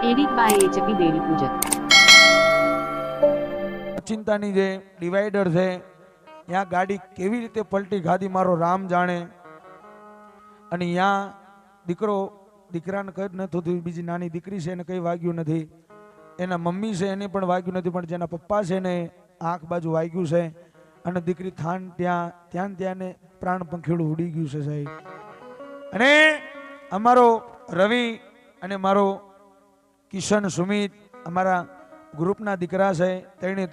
Edit by HP દેવી પૂજક. ચિંતાની જે divider છે ત્યાં ગાડી કેવી રીતે પલટી ખાધી મારો રામ જાણે. અને ત્યાં દીકરાને કઈ નથી થયું, બીજી નાની દીકરી છે એને કઈ વાગ્યું નથી, એના મમ્મી છે એને પણ વાગ્યું નથી, પણ જેના પપ્પા છે ને આંખ બાજુ વાગ્યું છે. અને દીકરી ત્યાં ને પ્રાણ પંખીડું ઉડી ગયું છે સાહેબ. અને અમારો રવિ અને મારો કિશન સુમિત અમારા ગ્રુપના દીકરા છે, ત્રણે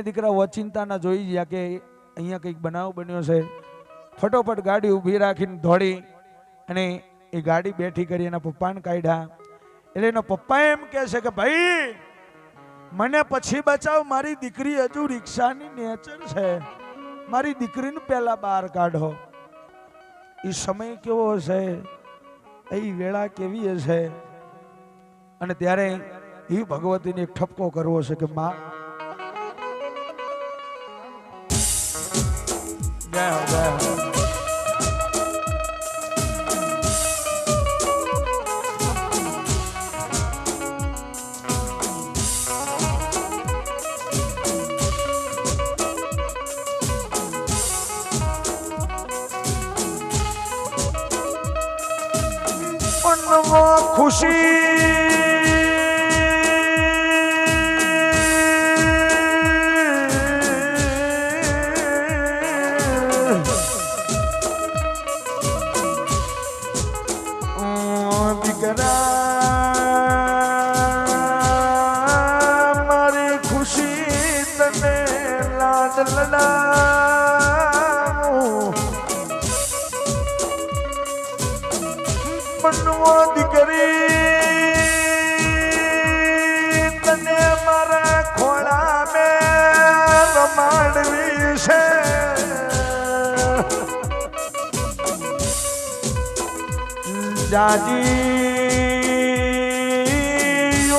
દીકરા ઓચિંતાના જોઈ ગયા કે અહીંયા કંઈક બનાવ બન્યો છે. ફટોફટ ગાડી ઊભી રાખીને દોડી અને એ ગાડી બેઠી કરી એના પપ્પાને કાઢ્યા. એટલે એના પપ્પા એમ કહે છે કે ભાઈ મને પછી બચાવ, મારી દીકરી હજુ રિક્ષાની નેચર છે, મારી દીકરીને પહેલા બહાર કાઢો. એ સમય કેવો હશે, એ વેળા કેવી હશે. અને ત્યારે એ ભગવતીને એક ઠપકો કરવો છે કે માં જય હો જય હો. ખુશી મારી ખુશી તને લાડ લડાવું બનવો દીકરી તને મારા ખોળા મેં રમાડવી છે. જાજી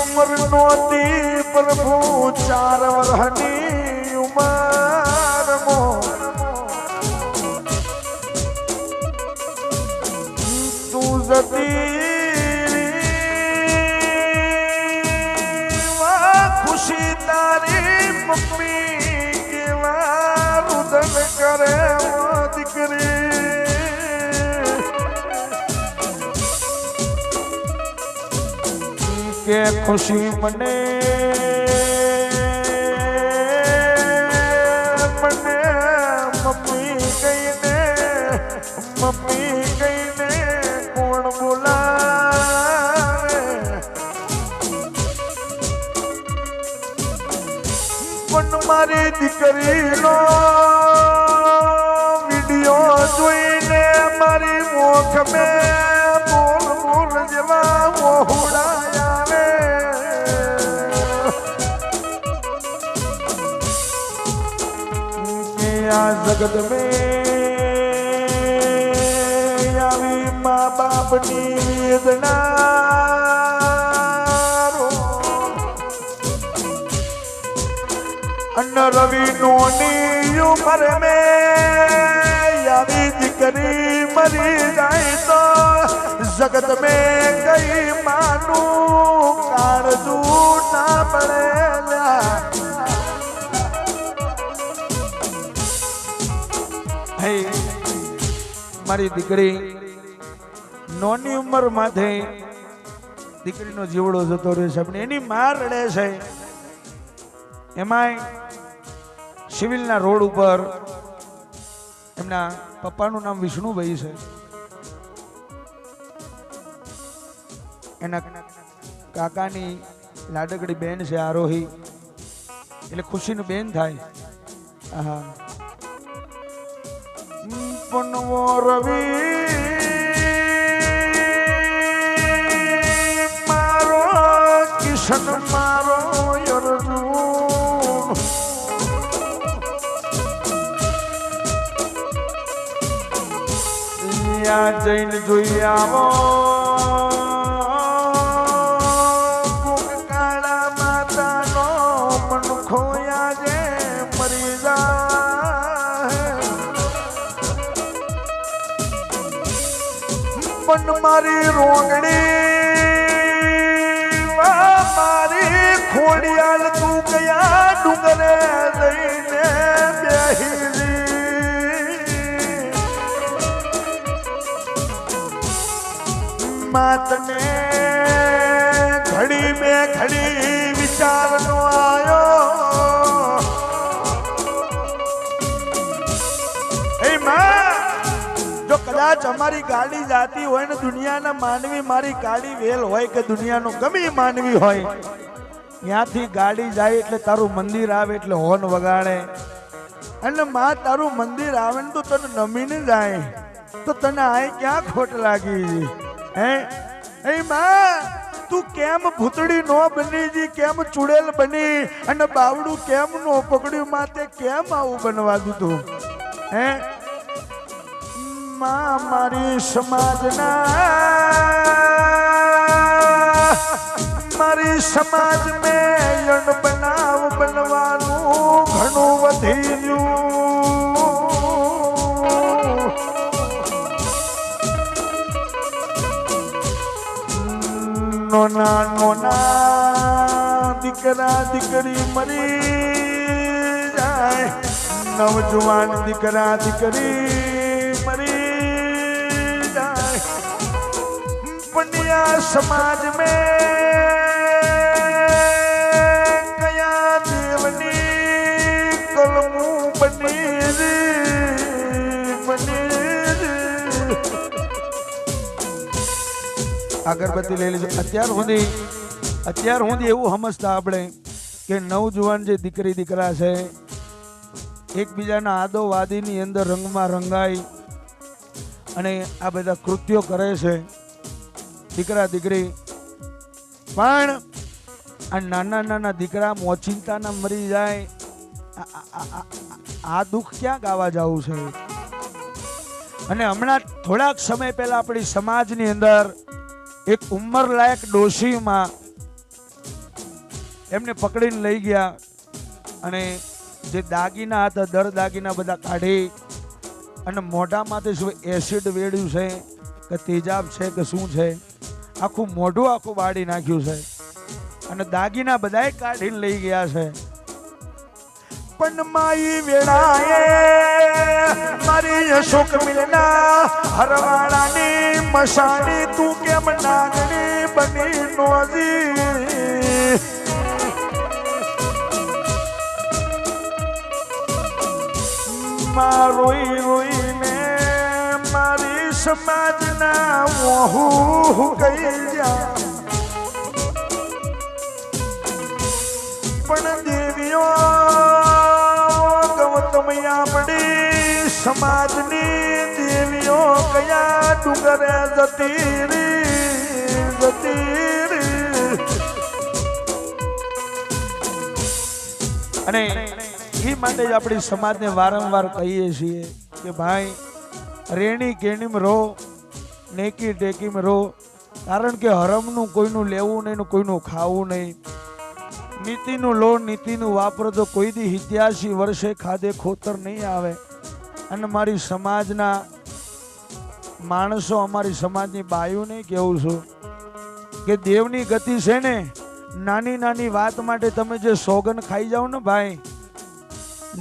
ઉંમર નોતી પ્રભુ 4 વર્ષની ઉંમરમાં તું જતી ખુશી તારી મમ્મી કેવા રુદન કરે દીકરી. કે ખુશી મને મમ્મી કહીને કોણ બોલાવે. પણ મારી દીકરીનો વિડિયો જોઈને મારી મોખ મેં બોલ બોલ જેવા મોહડા આવે. કે આ જગત મેં મા બાપની વેદના અન રવિ નોની ઉંમર મેં આવી દીકરી મરી જાય તો જગત મેં કઈ માનું કાળજું ના પડેલા. હે મારી દીકરી નોની ઉંમર માથે દીકરીનો જીવડો જતો રહે છે, પણ એની માં રડે છે. એમાંય સિવિલના રોડ ઉપર એમના પપ્પાનું નામ વિષ્ણુભાઈ છે, એના કાકાની લાડકડી બેન છે આરોહી, એટલે ખુશીનું બેન થાય. આહા પણ રવિ કિશન મારો અર્જુન ત્યાં જઈને જોઈ આવો કાળા માતાનો મન ખોયા જે મરી જાય. પણ મારી રોગણી ખોડિયાલ તું કયા ડુંગરે જઈને બેહી માતને ઘડી બે ઘડી વિચાર નો આયો એ માં જો કદાચ અમારી ગાડી જાતી હોય ને દુનિયાના માનવી મારી ગાડી વેલ હોય કે દુનિયાનો ગમે માનવી હોય ત્યાંથી ગાડી જાય એટલે તારું મંદિર આવે એટલે હોર્ન વગાડે અને માં તારું મંદિર આવે ને તો તને નમીને જાય તો તને આ ક્યાં ખોટ લાગી હે એ માં તું કેમ ભૂતડી નો બની જી કેમ ચુડેલ બની અને બાવડું કેમ નો પકડ્યું માતે કેમ આવું બનવા દીધું હે માં મારી સમાજ મેં યણ બનાવ બનવાનું ઘણું વધી ગયું નોના નોના દીકરા દીકરી મરી જાય નવજવાન દીકરા દીકરી મરી જાય પંડિયા સમાજ में કયા દેવની કલમું બની અગરબત્તી લઈ લેજો. અત્યાર સુધી એવું સમજતા આપણે કે નવજુવાન જે દીકરી દીકરા છે એકબીજાના આદોવાદીની અંદર રંગમાં રંગાઈ અને આ બધા કૃત્યો કરે છે દીકરા દીકરી, પણ આ નાના નાના દીકરા મોચિંતાના મરી જાય આ દુઃખ ક્યાં ગાવા જવું છે. અને હમણાં થોડાક સમય પહેલા આપણી સમાજની અંદર એક ઉંમર લાયક ડોશીમાં એમને પકડીને લઈ ગયા અને જે દાગીના હતા દર દાગીના બધા કાઢી અને મોઢામાંથી શું એસિડ વેડ્યું છે કે તેજાબ છે કે શું છે આખું મોઢું આખું બાળી નાખ્યું છે અને દાગીના બધાય કાઢીને લઈ ગયા છે. પણ માઈ વેળાએ મારી અશોક મિલના હરવાળાની મશાની તું કેમ નાગણી બની નોજી માં રોઈ રોઈને મારી સમાજના મોહું કહી ગયા. પણ દેવીઓ આપણી સમાજની દેવીઓ કયા ડુંગરે જતી અને એ માટે જ આપણી સમાજને વારંવાર કહીએ છીએ કે ભાઈ રેણી કેણીમ રહો નેકી ટેકીમ રહો, કારણ કે હરમનું કોઈનું લેવું નહીં ને કોઈનું ખાવું નહીં. નીતિનું લો નીતિનું વાપરો તો કોઈ દી 87 વર્ષે ખાધે ખોતર નહીં આવે. અને મારી સમાજના માણસો અમારી સમાજની બાયુને કહેવું છું કે દેવની ગતિ છે ને, નાની નાની વાત માટે તમે જે સોગન ખાઈ જાઓ ને ભાઈ,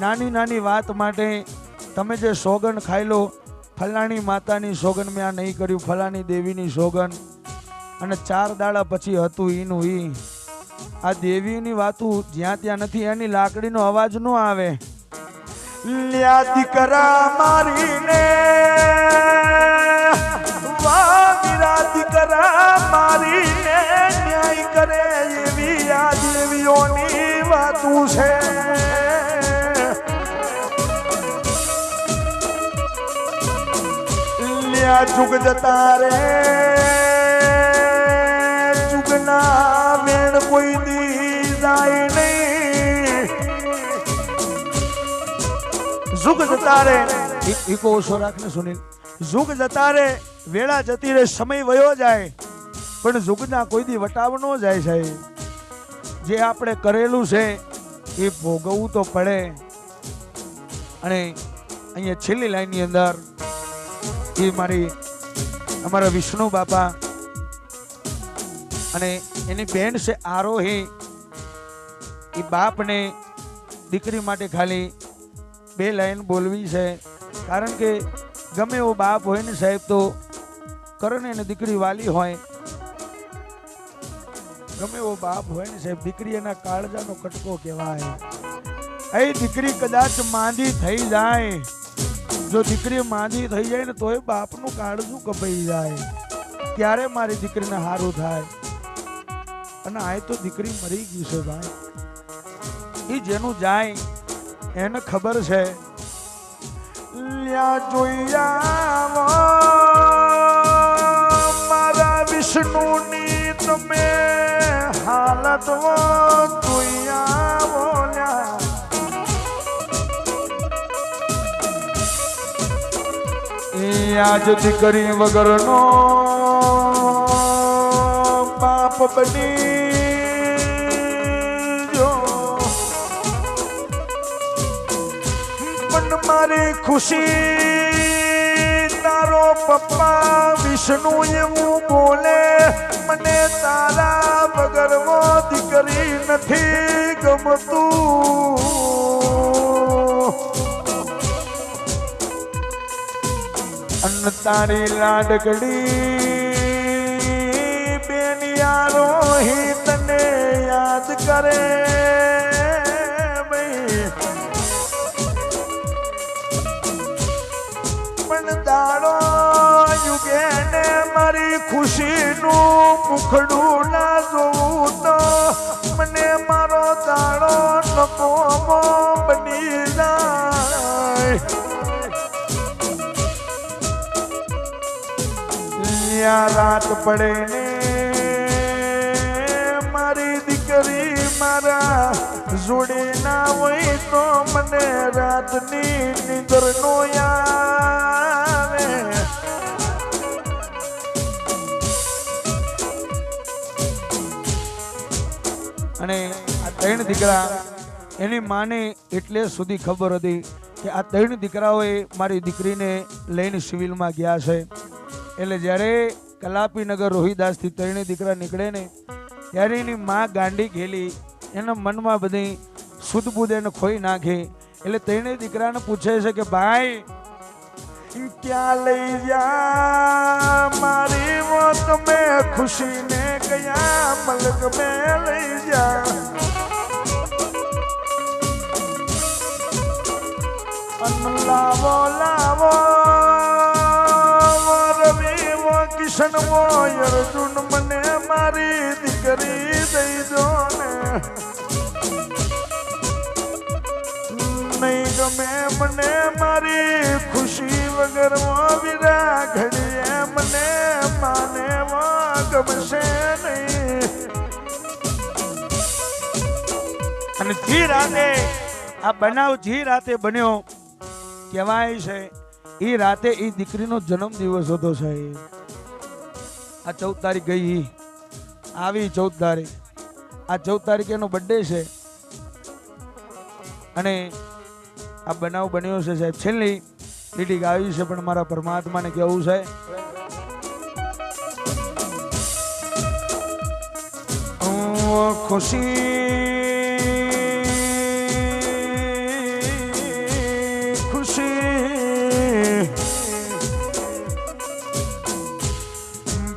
નાની નાની વાત માટે તમે જે સોગન ખાઈ લો, ફલાણી માતાની સોગન મેં આ નહીં કર્યું, ફલાણી દેવીની સોગન, અને 4 દાડા પછી હતું ઈનું ઈ. આ દેવીની વાતું જ્યાં ત્યાં નથી, એની લાકડીનો અવાજ ન આવે. લ્યા દીકરા મારીને વાગીરા દીકરા મારીને ન્યાય કરે એવી આ દેવીઓની વાતું છે. લ્યા જુગ જતા રે જુગના વેણ કોઈ દી જાય નહીં. જુગ જતા રે ઈકો ઓછો રાખને સુનિલ. જુગ જતા રે વેળા જતી રે સમય વયો જાય, પણ જુગના કોઈ દી વટાવ ન જાય સાહેબ. જે આપણે કરેલું છે એ ભોગવવું તો પડે. અને અહીંયા છેલ્લી લાઈનની અંદર એ અમારા વિષ્ણુ બાપા અને એની બેન છે આરોહી, એ બાપને દીકરી માટે ખાલી 2 લાઈન બોલવી છે. કારણ કે ગમે એવો બાપ હોય ને સાહેબ તો કરને એને દીકરી વાલી હોય, ગમે એવો બાપ હોય ને સાહેબ દીકરી એના કાળજાનો કટકો કહેવાય. એ દીકરી કદાચ માંદી થઈ જાય, જો દીકરી માંદી થઈ જાય ને તોય બાપનું કાળજું કપાઈ જાય, ત્યારે મારી દીકરીને હારું થાય. અને આ તો દીકરી મરી ગઈ છે ભાઈ. એ જેનું જાય એને ખબર છે. લ્યા જોયા મારા વિષ્ણુની તમે હાલત જોયા બોલ્યા. આજ દીકરી વગરનો બાપ બની જો, પણ મારી ખુશી તારો પપ્પા વિષ્ણુ એવું બોલે, મને તારા વગરનો દીકરી નથી ગમતું. અન તારી લાડકડી બેનિયા રોહિત તને યાદ કરે પણ દાડો યુગે ને મારી ખુશીનું મુખડું ના જોઉં તો મને મારો દાડો નકોમો બની જાય. રાત પડે ને મારી દીકરી મારા જોડે ના હોય તો મને રાતની નીંદર નો આવે. અને આ 3 દીકરા એની માને એટલે સુધી ખબર હતી કે આ 3 દીકરાઓએ મારી દીકરીને લઈને સિવિલમાં ગયા છે. એટલે જ્યારે કલાપીનગર રોહિદાસથી 3 દીકરા નીકળે ને ત્યારે એની માં ગાંડી ઘેલી, એના મનમાં બધી સુધબુધ એને ખોઈ નાખે. એટલે 3 દીકરાને પૂછે છે કે ભાઈ ક્યાં લઈ જા મારી મોત મેં ખુશીને કયા મલક મેં લઈ જા. લાવો લાવો કિશન વો અર્જુન મને મારી દીકરી દઈ દો ને. નહીં ગમે મને મારી ખુશી વગર વીરા ઘડીએ મને માને ગમશે નહીં. અને જી રાતે આ બનાવ જી રાતે બન્યો કહેવાય છે એ રાતે એ દીકરીનો જન્મ દિવસ હતો સાહેબ. આ 14 તારીખ ગઈ આવી 14 તારીખ, આ 14 તારીખે એનો બર્થડે છે. અને આ બનાવ બન્યો છે સાહેબ. છેલ્લી લીટી ગાવી છે પણ મારા પરમાત્માને કેવું છે ખુશી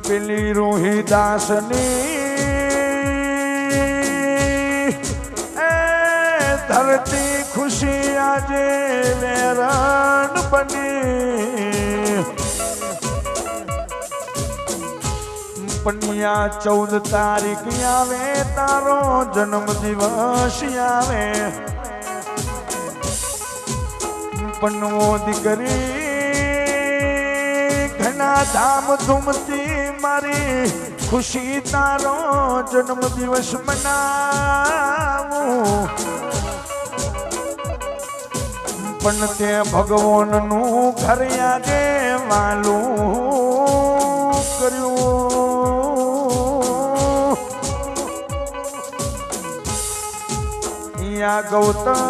પેલી રોહિદાસની ધરતી ખુશી આજે વેરણ બની. પણ 14 તારીખ આવે તારો જન્મ દિવસ આવે. પણ ઓ દીકરી ઘણા ધામધૂમથી મારી ખુશી તારો જન્મ દિવસ મનાવું. પણ તે ભગવાનનું ઘર યાદે વાલું કર્યું. યા ગૌતમ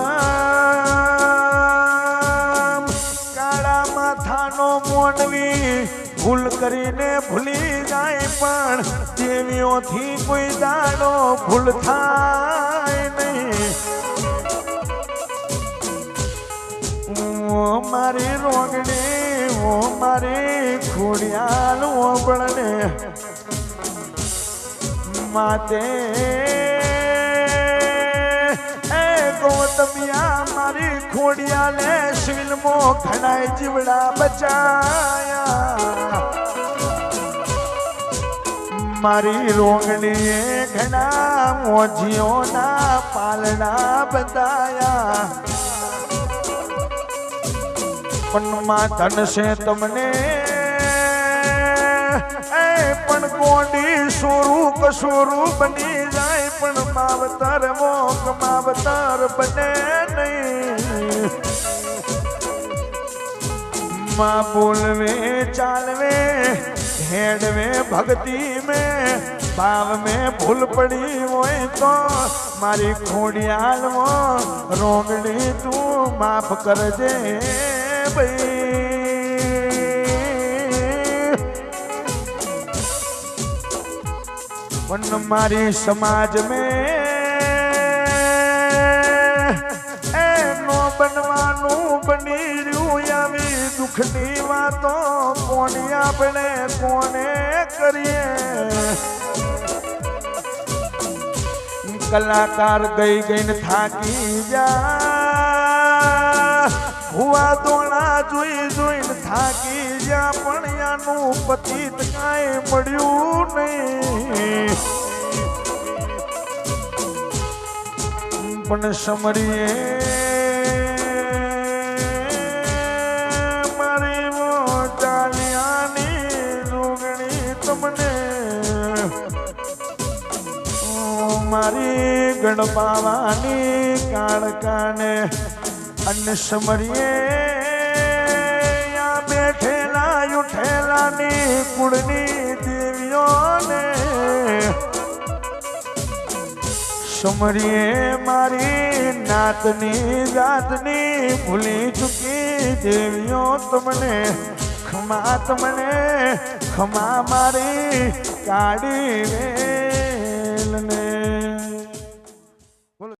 કાળા માથાનો મોનવી ભૂલ કરીને ભૂલી જાય પણ દેવીઓથી કોઈ દાડો ભૂલ થાય નહીં. ઓ મારી રોગણી, ઓ મારી ખોડિયાલ ઓબળને માતે ગૌતમિયા મારી ખોડિયાલે શિલમો ઘણાય જીવડા બચાયા. મારી રોગણીએ ઘણા મોજીઓના પાલના બતાયા. પણ માં ધન છે તમને પણ ગોડી સોરું કસોરું બની જાય પણ માવતર મોક માવતર બને નહીં. માં બોલવે ચાલવે હેડવે ભક્તિ में भाव में भूल पड़ी હોય તો મારી ખોડિયાલમાં રોગણી તું માફ કરજે ભાઈ. પણ મારી સમાજ में નો બનવાનું બની રહ્યું આવી દુઃખની વાતો કોની આપણે કોને કરીએ. કલાકાર ગઈ ગઈને થાકી જા હુવા દોણા જોઈ જોઈને થાકી જા પણ આનું પતિત કાંઈ મળ્યું નહીં. પણ સમરીએ મારી ચાલિયાની રોગણી તમને મારી ગણપાવાની કાળકાને અન્ન સમરીએ બેઠેલા ઉઠેલાની કુળની દેવીઓને સમરીએ મારી નાતની જાતની ભૂલી ચૂકી દેવીઓ તમને ખમા મારી કાઢી વેલને.